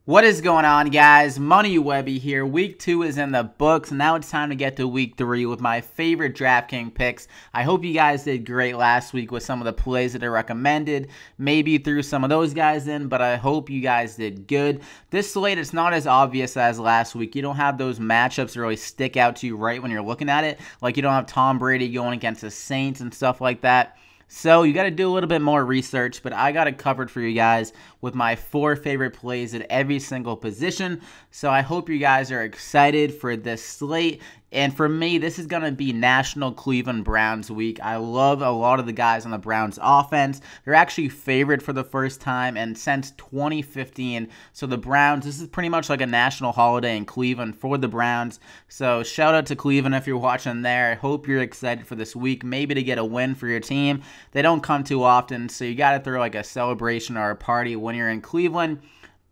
What is going on, guys? Money Webby here. Week 2 is in the books. Now it's time to get to week 3 with my favorite DraftKings picks. I hope you guys did great last week with some of the plays that I recommended. Maybe threw some of those guys in, but I hope you guys did good. This slate is not as obvious as last week. You don't have those matchups that really stick out to you right when you're looking at it. Like you don't have Tom Brady going against the Saints and stuff like that. So you got to do a little bit more research, but I got it covered for you guys with my 4 favorite plays at every single position. So I hope you guys are excited for this slate. And for me, this is going to be National Cleveland Browns week. I love a lot of the guys on the Browns offense. They're actually favored for the first time and since 2015. So the Browns, this is pretty much like a national holiday in Cleveland for the Browns. So shout out to Cleveland if you're watching there. I hope you're excited for this week, maybe to get a win for your team. They don't come too often, so you got to throw like a celebration or a party when you're in Cleveland.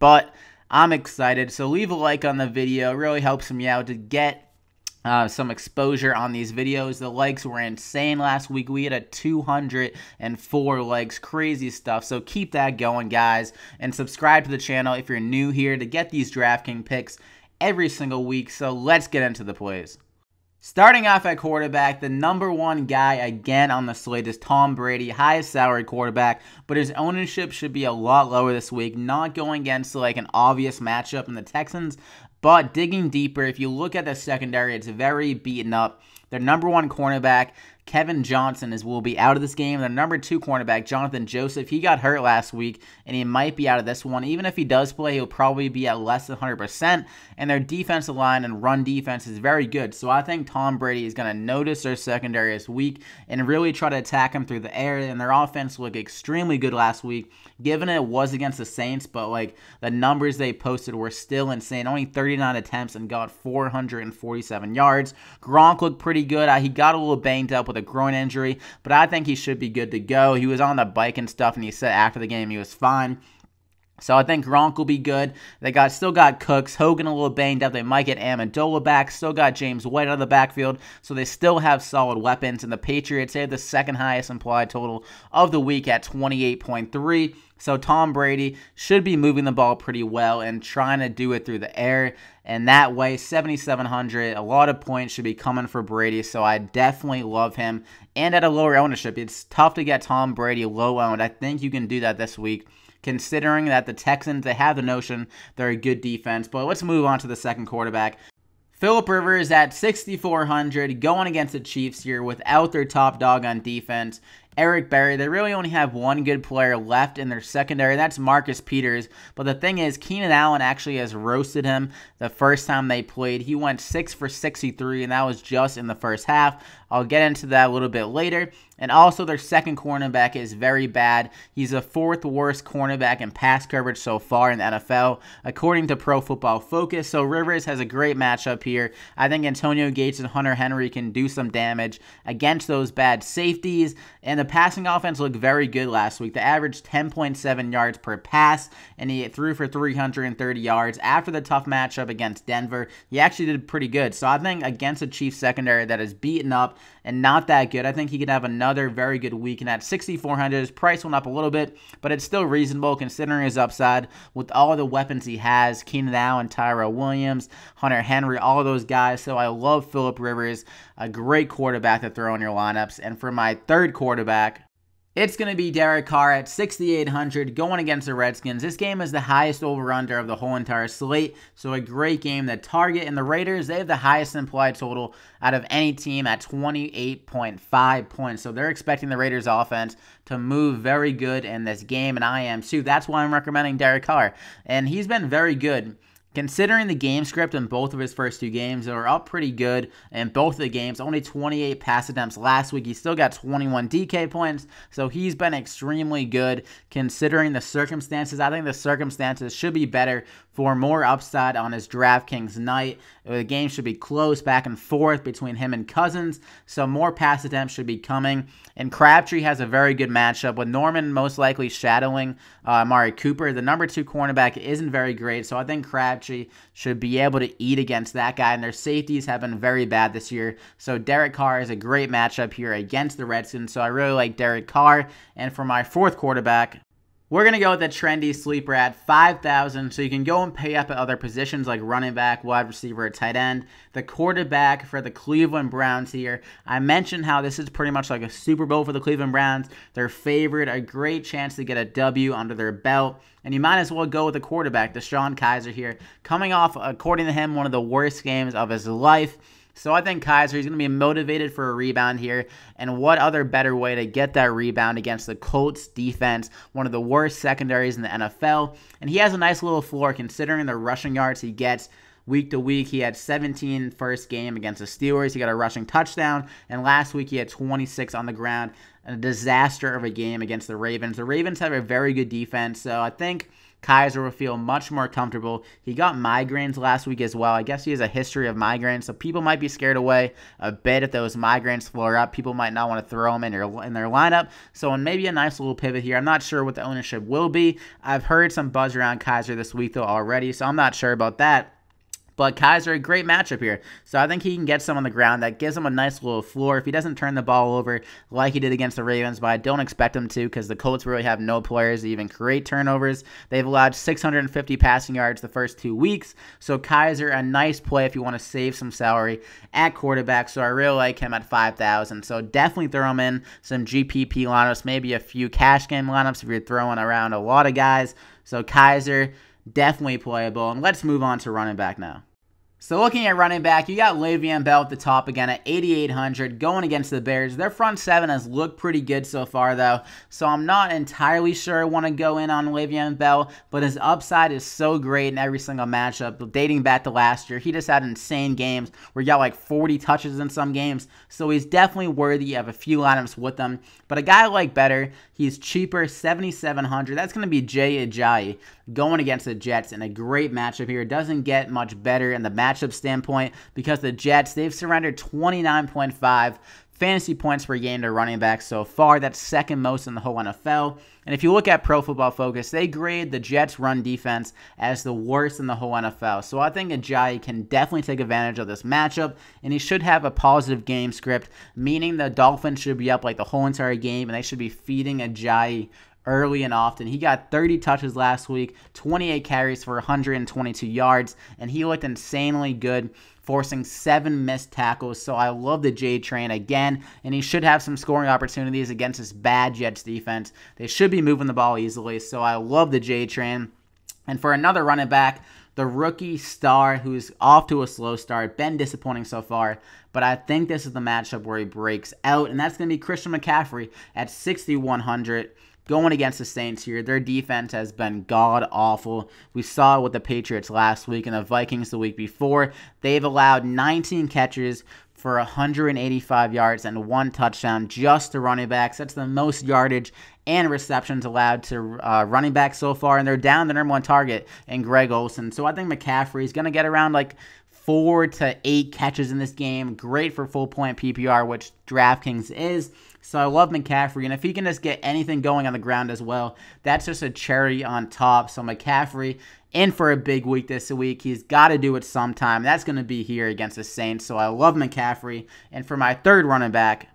But I'm excited, so leave a like on the video. It really helps me out to get some exposure on these videos. The likes were insane last week. We had a 204 likes, crazy stuff. So keep that going, guys, and subscribe to the channel if you're new here to get these DraftKings picks every single week. So let's get into the plays. Starting off at quarterback, the number 1 guy again on the slate is Tom Brady, highest salary quarterback, but his ownership should be a lot lower this week, not going against like an obvious matchup in the Texans. But digging deeper, if you look at the secondary, it's very beaten up. Their number 1 cornerback, Kevin Johnson, will be out of this game. Their number 2 cornerback, Jonathan Joseph, he got hurt last week, and he might be out of this one. Even if he does play, he'll probably be at less than 100%. And their defensive line and run defense is very good. So I think Tom Brady is going to notice their secondary this week and really try to attack him through the air. And their offense looked extremely good last week, given it was against the Saints. But like the numbers they posted were still insane. Only 39 attempts and got 447 yards. Gronk looked pretty good. He got a little banged up with a groin injury, but I think he should be good to go. He was on the bike and stuff, and he said after the game he was fine. So I think Gronk will be good. They still got Cooks, Hogan a little banged up. They might get Amendola back. Still got James White out of the backfield. So they still have solid weapons. And the Patriots, they have the second highest implied total of the week at 28.3. So Tom Brady should be moving the ball pretty well and trying to do it through the air. And that way, 7,700, a lot of points should be coming for Brady. So I definitely love him. And at a lower ownership, it's tough to get Tom Brady low owned. I think you can do that this week, considering that the Texans, they have the notion they're a good defense. But let's move on to the second quarterback. Phillip Rivers at 6,400, going against the Chiefs here without their top dog on defense, Eric Berry. They really only have one good player left in their secondary. That's Marcus Peters. But the thing is, Keenan Allen actually has roasted him the first time they played. He went 6 for 63, and that was just in the first half. I'll get into that a little bit later. And also, their second cornerback is very bad. He's the 4th worst cornerback in pass coverage so far in the NFL, according to Pro Football Focus. So Rivers has a great matchup here. I think Antonio Gates and Hunter Henry can do some damage against those bad safeties. And the passing offense looked very good last week. They averaged 10.7 yards per pass, and he threw for 330 yards. After the tough matchup against Denver, he actually did pretty good. So I think against a Chiefs secondary that is beaten up and not that good, I think he could have another very good week. And at 6,400, his price went up a little bit, but it's still reasonable considering his upside with all the weapons he has. Keenan Allen, Tyrell Williams, Hunter Henry, all of those guys. So I love Phillip Rivers, a great quarterback to throw in your lineups. And for my third quarterback, it's going to be Derek Carr at 6,800 going against the Redskins. This game is the highest over-under of the whole entire slate, so a great game. The Target and the Raiders, they have the highest implied total out of any team at 28.5 points. So they're expecting the Raiders offense to move very good in this game, and I am too. That's why I'm recommending Derek Carr, and he's been very good. Considering the game script in both of his first 2 games, they were up pretty good in both of the games. Only 28 pass attempts last week. He still got 21 DK points, so he's been extremely good considering the circumstances. I think the circumstances should be better for more upside on his DraftKings night. The game should be close back and forth between him and Cousins, so more pass attempts should be coming. And Crabtree has a very good matchup with Norman most likely shadowing Amari Cooper. The number 2 cornerback isn't very great, so I think Crabtree should be able to eat against that guy, and their safeties have been very bad this year. So Derek Carr is a great matchup here against the Redskins, so I really like Derek Carr. And for my fourth quarterback, We're going to go with the trendy sleeper at 5,000, so you can go and pay up at other positions like running back, wide receiver, or tight end. The quarterback for the Cleveland Browns here. I mentioned how this is pretty much like a Super Bowl for the Cleveland Browns. They're favored, a great chance to get a W under their belt. And you might as well go with the quarterback, Deshaun Kaiser here, coming off, according to him, one of the worst games of his life. So I think Kaiser is going to be motivated for a rebound here. And what other better way to get that rebound against the Colts defense, one of the worst secondaries in the NFL. And he has a nice little floor considering the rushing yards he gets week to week. He had 17 first game against the Steelers. He got a rushing touchdown. And last week he had 26 on the ground. A disaster of a game against the Ravens. The Ravens have a very good defense. So I think Kaiser will feel much more comfortable. He got migraines last week as well. I guess he has a history of migraines, so people might be scared away a bit if those migraines flare up. People might not want to throw him in their lineup. So maybe a nice little pivot here. I'm not sure what the ownership will be. I've heard some buzz around Kaiser this week though already, so I'm not sure about that. But Kaiser, a great matchup here. So I think he can get some on the ground. That gives him a nice little floor. If he doesn't turn the ball over like he did against the Ravens, but I don't expect him to because the Colts really have no players to even create turnovers. They've allowed 650 passing yards the first 2 weeks. So Kaiser, a nice play if you want to save some salary at quarterback. So I really like him at 5,000. So definitely throw him in some GPP lineups, maybe a few cash game lineups if you're throwing around a lot of guys. So Kaiser, definitely playable. And let's move on to running back now. So looking at running back, you got Le'Veon Bell at the top again at 8,800 going against the Bears. Their front seven has looked pretty good so far though, so I'm not entirely sure I want to go in on Le'Veon Bell, but his upside is so great in every single matchup. Dating back to last year, he just had insane games where he got like 40 touches in some games, so he's definitely worthy of a few lineups with him. But a guy I like better, he's cheaper, 7,700. That's going to be Jay Ajayi going against the Jets in a great matchup here. It doesn't get much better in the matchup standpoint because the Jets, they've surrendered 29.5 fantasy points per game to running backs so far. That's second most in the whole NFL. And if you look at Pro Football Focus, they grade the Jets' run defense as the worst in the whole NFL. So I think Ajayi can definitely take advantage of this matchup, and he should have a positive game script, meaning the Dolphins should be up like the whole entire game, and they should be feeding Ajayi early and often. He got 30 touches last week, 28 carries for 122 yards, and he looked insanely good, forcing 7 missed tackles. So I love the J train again, and he should have some scoring opportunities against this bad Jets defense. They should be moving the ball easily, so I love the J train. And for another running back, the rookie star who's off to a slow start, been disappointing so far, but I think this is the matchup where he breaks out, and that's going to be Christian McCaffrey at 6,100. Going against the Saints here. Their defense has been god-awful. We saw it with the Patriots last week and the Vikings the week before. They've allowed 19 catches for 185 yards and 1 touchdown just to running backs. That's the most yardage and receptions allowed to running backs so far, and they're down the number 1 target in Greg Olsen. So I think McCaffrey is going to get around like 4 to 8 catches in this game. Great for full point PPR, which DraftKings is. So I love McCaffrey, and if he can just get anything going on the ground as well, that's just a cherry on top. So McCaffrey in for a big week this week. He's got to do it sometime. That's going to be here against the Saints. So I love McCaffrey. And for my third running back,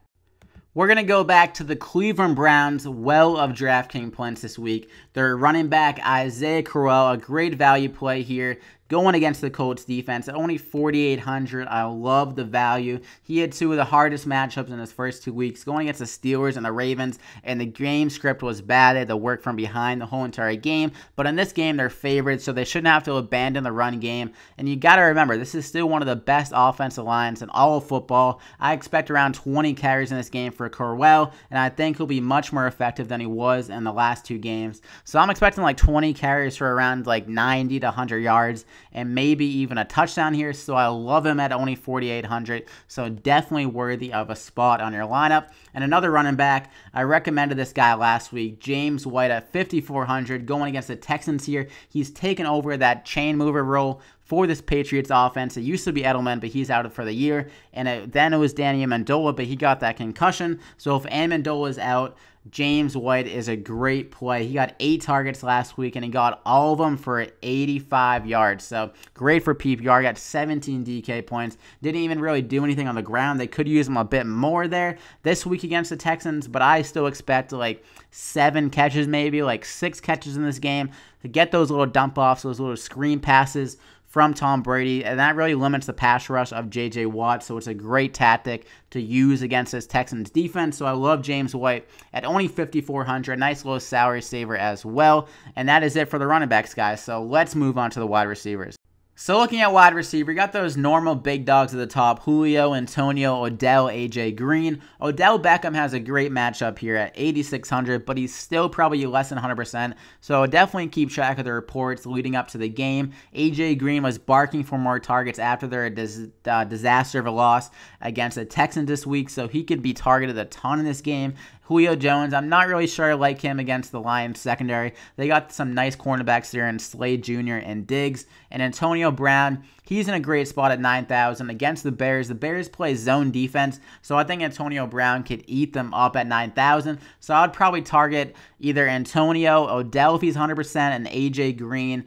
we're going to go back to the Cleveland Browns' well of DraftKings points this week. Their running back, Isaiah Crowell, a great value play here, going against the Colts defense at only 4,800. I love the value. He had 2 of the hardest matchups in his first 2 weeks, going against the Steelers and the Ravens, and the game script was bad. They had to work from behind the whole entire game, but in this game, they're favored, so they shouldn't have to abandon the run game. And you got to remember, this is still one of the best offensive lines in all of football. I expect around 20 carries in this game for Crowell, and I think he'll be much more effective than he was in the last 2 games. So I'm expecting like 20 carries for around like 90 to 100 yards, and maybe even a touchdown here. So I love him at only 4,800. So definitely worthy of a spot on your lineup. And another running back, I recommended this guy last week, James White at 5,400, going against the Texans here. He's taken over that chain mover role for this Patriots offense. It used to be Edelman, but he's out for the year. And then it was Danny Amendola, but he got that concussion. So if Amendola is out, James White is a great play. He got 8 targets last week, and he got all of them for 85 yards. So great for PPR. Got 17 DK points. Didn't even really do anything on the ground. They could use him a bit more there this week against the Texans, but I still expect like 7 catches, maybe like 6 catches in this game to get those little dump offs, those little screen passes from Tom Brady, and that really limits the pass rush of J.J. Watt, so it's a great tactic to use against this Texans defense. So I love James White at only 5,400, nice little salary saver as well, and that is it for the running backs, guys. So let's move on to the wide receivers. So looking at wide receiver, you got those normal big dogs at the top, Julio, Antonio, Odell, AJ Green. Odell Beckham has a great matchup here at 8,600, but he's still probably less than 100%. So definitely keep track of the reports leading up to the game. AJ Green was barking for more targets after their disaster of a loss against the Texans this week, so he could be targeted a ton in this game. Julio Jones, I'm not really sure I like him against the Lions secondary. They got some nice cornerbacks there in Slade Jr. and Diggs. And Antonio Brown, he's in a great spot at 9,000 against the Bears. The Bears play zone defense, so I think Antonio Brown could eat them up at 9,000. So I would probably target either Antonio, Odell if he's 100%, and AJ Green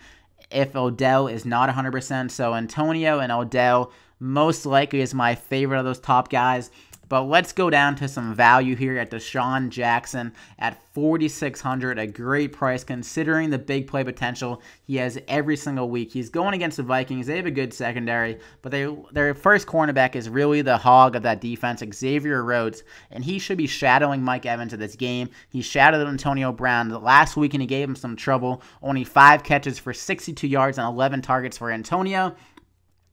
if Odell is not 100%. So Antonio and Odell most likely is my favorite of those top guys. But let's go down to some value here at Deshaun Jackson at 4,600, a great price considering the big play potential he has every single week. He's going against the Vikings. They have a good secondary, but their first cornerback is really the hog of that defense, Xavier Rhodes, and he should be shadowing Mike Evans in this game. He shadowed Antonio Brown last week, and he gave him some trouble. Only 5 catches for 62 yards and 11 targets for Antonio.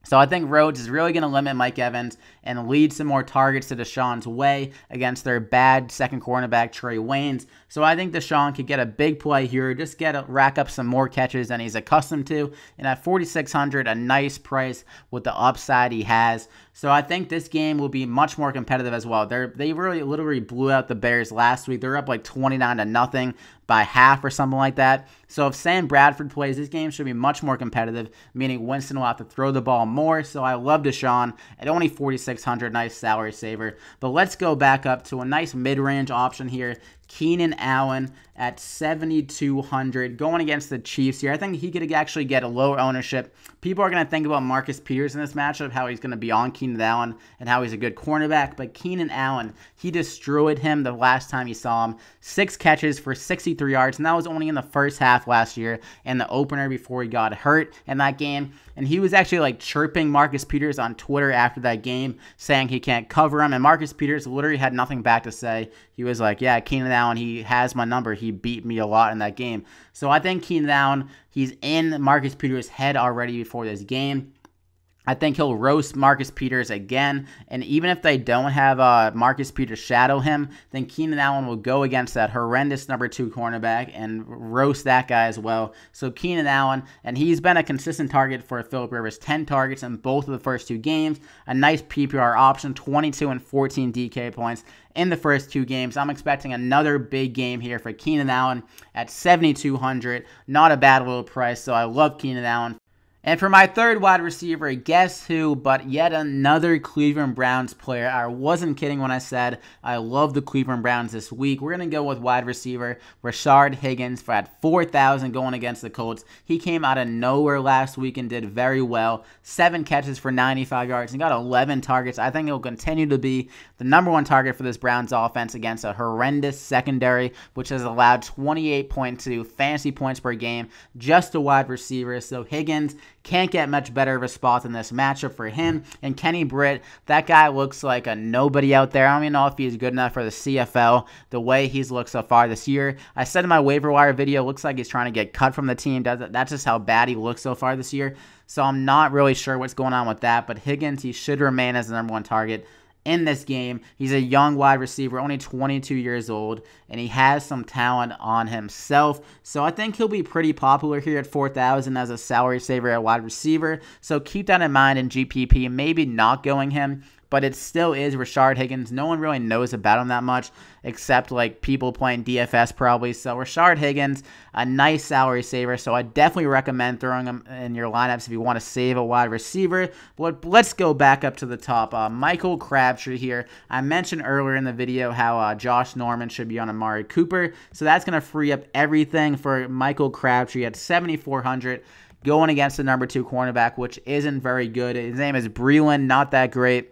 So I think Rhodes is really going to limit Mike Evans and lead some more targets to Deshaun's way against their bad second cornerback, Trey Waynes. So I think Deshaun could get a big play here, just rack up some more catches than he's accustomed to. And at 4,600, a nice price with the upside he has. So I think this game will be much more competitive as well. They really literally blew out the Bears last week. They're up like 29-0 by half or something like that. So if Sam Bradford plays, this game should be much more competitive, meaning Winston will have to throw the ball more. So I love Deshaun at only 4,600, nice salary saver. But let's go back up to a nice mid-range option here. Keenan Allen at 7,200 going against the Chiefs here. I think he could actually get a lower ownership. People are going to think about Marcus Peters in this matchup, how he's going to be on Keenan Allen and how he's a good cornerback. But Keenan Allen, he destroyed him the last time you saw him. 6 catches for 63 yards, and that was only in the first half last year and the opener before he got hurt in that game. And he was actually like chirping Marcus Peters on Twitter after that game, saying he can't cover him. And Marcus Peters literally had nothing back to say. He was like, yeah, Keenan Allen, he has my number. He beat me a lot in that game. So I think Keenan Allen, he's in Marcus Peters' head already before this game. I think he'll roast Marcus Peters again, and even if they don't have Marcus Peters shadow him, then Keenan Allen will go against that horrendous number 2 cornerback and roast that guy as well. So Keenan Allen, and he's been a consistent target for Phillip Rivers, 10 targets in both of the first 2 games, a nice PPR option, 22 and 14 DK points in the first 2 games. I'm expecting another big game here for Keenan Allen at 7,200, not a bad little price, so I love Keenan Allen. And for my third wide receiver, guess who, but yet another Cleveland Browns player. I wasn't kidding when I said I love the Cleveland Browns this week. We're going to go with wide receiver Rashard Higgins for at 4,000 going against the Colts. He came out of nowhere last week and did very well. 7 catches for 95 yards and got 11 targets. I think he'll continue to be the number 1 target for this Browns offense against a horrendous secondary, which has allowed 28.2 fantasy points per game just to wide receivers. So Higgins can't get much better of a spot in this matchup for him. And Kenny Britt, that guy looks like a nobody out there. I don't even know if he's good enough for the CFL the way he's looked so far this year. I said in my waiver wire video, looks like he's trying to get cut from the team. That's just how bad he looks so far this year. So I'm not really sure what's going on with that. But Higgins, he should remain as the number 1 target in this game. He's a young wide receiver, only 22 years old, and he has some talent on himself. So I think he'll be pretty popular here at 4,000 as a salary saver at wide receiver. So keep that in mind in GPP, maybe not going him. but it still is Rashard Higgins. No one really knows about him that much, except like people playing DFS probably. So Rashard Higgins, a nice salary saver. So I definitely recommend throwing him in your lineups if you want to save a wide receiver. But let's go back up to the top. Michael Crabtree here. I mentioned earlier in the video how Josh Norman should be on Amari Cooper. So that's going to free up everything for Michael Crabtree at 7,400. Going against the number 2 cornerback, which isn't very good. His name is Breeland, not that great.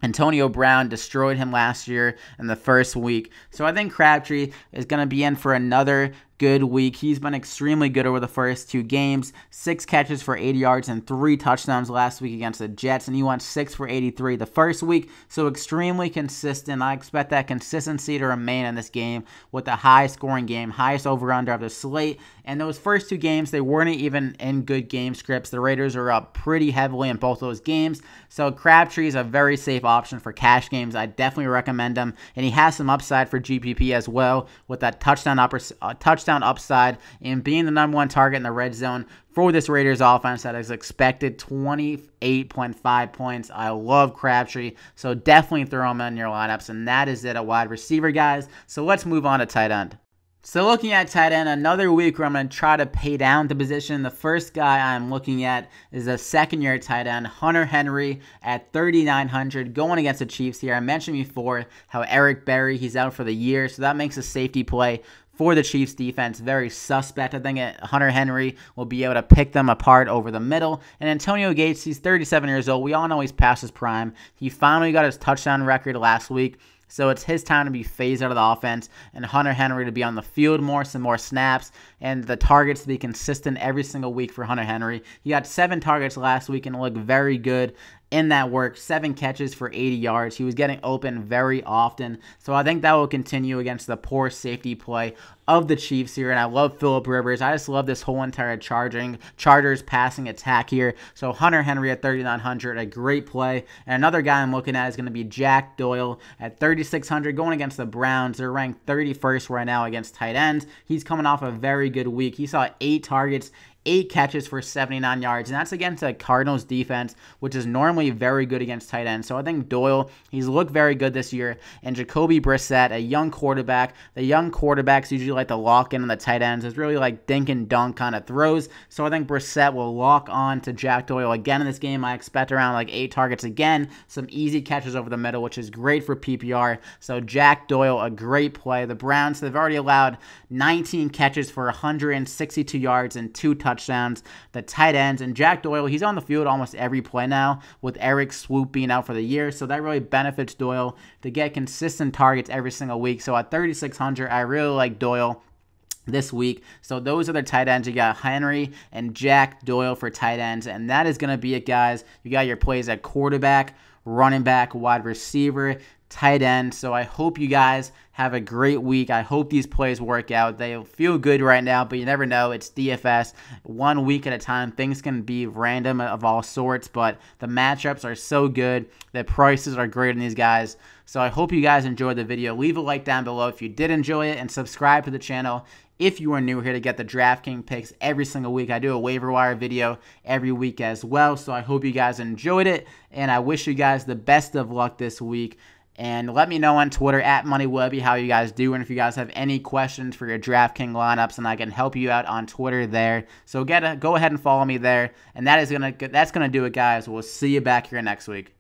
Antonio Brown destroyed him last year in the first week. So I think Crabtree is going to be in for another good week. He's been extremely good over the first 2 games. 6 catches for 80 yards and 3 touchdowns last week against the Jets, and he went 6 for 83 the first week. So extremely consistent. I expect that consistency to remain in this game with a high-scoring game, highest over-under of the slate. And those first 2 games, they weren't even in good game scripts. The Raiders are up pretty heavily in both those games. So Crabtree is a very safe option for cash games. I definitely recommend him, and he has some upside for GPP as well with that touchdown upside and being the number 1 target in the red zone for this Raiders offense that is expected 28.5 points. I love Crabtree, so definitely throw him in your lineups, and that is it at wide receiver, guys. So let's move on to tight end. So looking at tight end, another week where I'm going to try to pay down the position. The first guy I'm looking at is a second-year tight end, Hunter Henry at 3,900, going against the Chiefs here. I mentioned before how Eric Berry, he's out for the year, so that makes a safety play for the Chiefs defense very suspect. I think Hunter Henry will be able to pick them apart over the middle. And Antonio Gates, he's 37 years old. We all know he's past his prime. He finally got his touchdown record last week. So it's his time to be phased out of the offense and Hunter Henry to be on the field more, some more snaps, and the targets to be consistent every single week for Hunter Henry. He got 7 targets last week and looked very good in that work. 7 catches for 80 yards. He was getting open very often. So I think that will continue against the poor safety play of the Chiefs here. And I love Phillip Rivers. I just love this whole entire Chargers passing attack here. So Hunter Henry at 3,900, a great play. And another guy I'm looking at is going to be Jack Doyle at 3,600, going against the Browns. They're ranked 31st right now against tight ends. He's coming off a very good week. He saw 8 targets, 8 catches for 79 yards, and that's against a Cardinals defense, which is normally very good against tight ends. So I think Doyle, he's looked very good this year. And Jacoby Brissett, a young quarterback. The young quarterbacks usually like to lock in on the tight ends. It's really like dink and dunk kind of throws. So I think Brissett will lock on to Jack Doyle again in this game. I expect around like 8 targets again, some easy catches over the middle, which is great for PPR. So Jack Doyle, a great play. The Browns, they've already allowed 19 catches for 162 yards and 2 touchdowns. The tight ends, and Jack Doyle, he's on the field almost every play now with Eric Swoop being out for the year, so that really benefits Doyle to get consistent targets every single week. So at 3,600, I really like Doyle this week. So those are the tight ends. You got Henry and Jack Doyle for tight ends, and that is going to be it, guys. You got your plays at quarterback, running back, wide receiver, tight end. So I hope you guys have a great week. I hope these plays work out. They feel good right now, but you never know. It's DFS. 1 week at a time. Things can be random of all sorts, but the matchups are so good. The prices are great in these guys. So I hope you guys enjoyed the video. Leave a like down below if you did enjoy it, and subscribe to the channel if you are new here to get the DraftKings picks every single week. I do a waiver wire video every week as well. So I hope you guys enjoyed it, and I wish you guys the best of luck this week. And let me know on Twitter at MoneyWebby how you guys do, and if you guys have any questions for your DraftKings lineups, and I can help you out on Twitter there. So go ahead and follow me there, and that's gonna do it, guys. We'll see you back here next week.